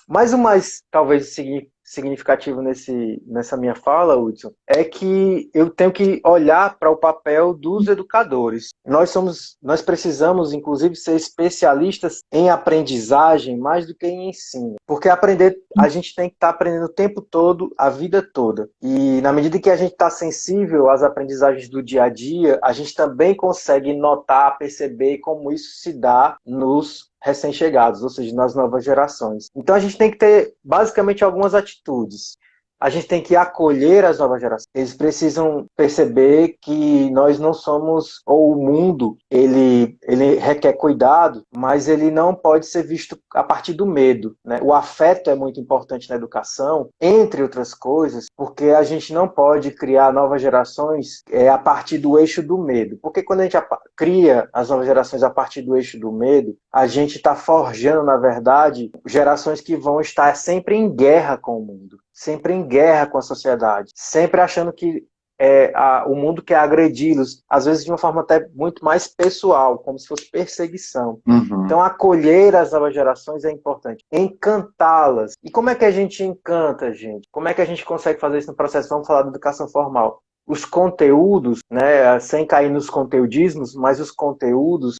Mas o mais, talvez, significativo nessa minha fala, Hudson, é que eu tenho que olhar para o papel dos educadores. Nós precisamos, inclusive, ser especialistas em aprendizagem mais do que em ensino. Porque aprender, a gente tem que estar aprendendo o tempo todo, a vida toda. E na medida que a gente está sensível às aprendizagens do dia a dia, a gente também consegue notar, perceber como isso se dá nos recém-chegados, ou seja, nas novas gerações. Então a gente tem que ter basicamente algumas atitudes. A gente tem que acolher as novas gerações. Eles precisam perceber que nós não somos, ou o mundo, ele requer cuidado, mas ele não pode ser visto a partir do medo, né? O afeto é muito importante na educação, entre outras coisas, porque a gente não pode criar novas gerações a partir do eixo do medo. Porque quando a gente cria as novas gerações a partir do eixo do medo, a gente está forjando, na verdade, gerações que vão estar sempre em guerra com o mundo, sempre em guerra com a sociedade, sempre achando que o mundo quer agredi-los, às vezes de uma forma até muito mais pessoal, como se fosse perseguição. Uhum. Então, acolher as novas gerações é importante. Encantá-las. E como é que a gente encanta, gente? Como é que a gente consegue fazer isso no processo? Vamos falar da educação formal. Os conteúdos, né, sem cair nos conteudismos, mas os conteúdos,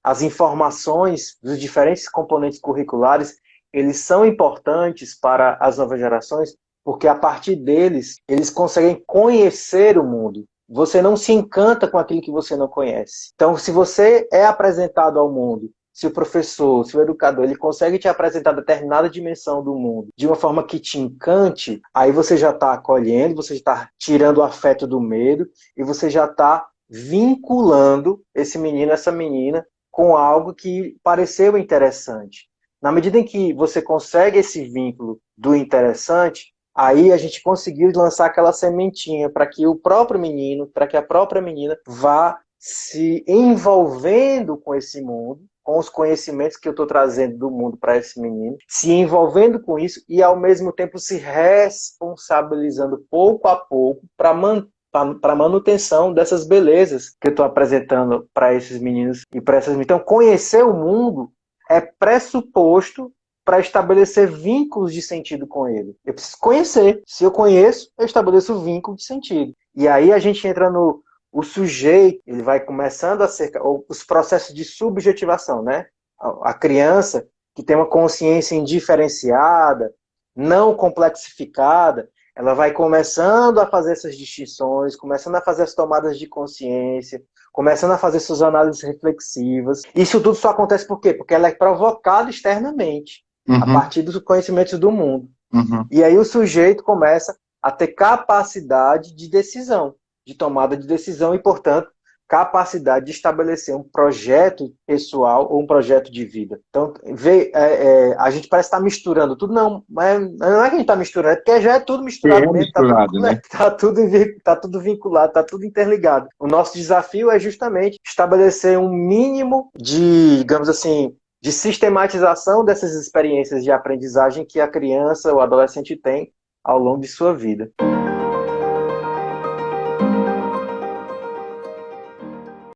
as informações dos diferentes componentes curriculares, eles são importantes para as novas gerações, porque a partir deles, eles conseguem conhecer o mundo. Você não se encanta com aquilo que você não conhece. Então, se você é apresentado ao mundo, se o professor, se o educador, ele consegue te apresentar determinada dimensão do mundo de uma forma que te encante, aí você já está acolhendo, você está tirando o afeto do medo e você já está vinculando esse menino, essa menina, com algo que pareceu interessante. Na medida em que você consegue esse vínculo do interessante, aí a gente conseguiu lançar aquela sementinha para que o próprio menino, para que a própria menina vá se envolvendo com esse mundo, com os conhecimentos que eu estou trazendo do mundo para esse menino, se envolvendo com isso e, ao mesmo tempo, se responsabilizando pouco a pouco para a manutenção dessas belezas que eu estou apresentando para esses meninos e para essas meninas. Então, conhecer o mundo é pressuposto para estabelecer vínculos de sentido com ele. Eu preciso conhecer. Se eu conheço, eu estabeleço vínculo de sentido. E aí a gente entra no o sujeito, ele vai começando a ser os processos de subjetivação, né? A criança que tem uma consciência indiferenciada, não complexificada, ela vai começando a fazer essas distinções, começando a fazer as tomadas de consciência, começando a fazer suas análises reflexivas. Isso tudo só acontece por quê? Porque ela é provocada externamente, a Uhum. partir dos conhecimentos do mundo. Uhum. E aí o sujeito começa a ter capacidade de decisão, de tomada de decisão e, portanto, capacidade de estabelecer um projeto pessoal ou um projeto de vida. Então, a gente parece estar misturando tudo, não é que a gente está misturando, é porque já é tudo É misturado mesmo, está tudo, misturado, né? tá tudo vinculado, está tudo interligado. O nosso desafio é justamente estabelecer um mínimo de, digamos assim, de sistematização dessas experiências de aprendizagem que a criança ou adolescente tem ao longo de sua vida.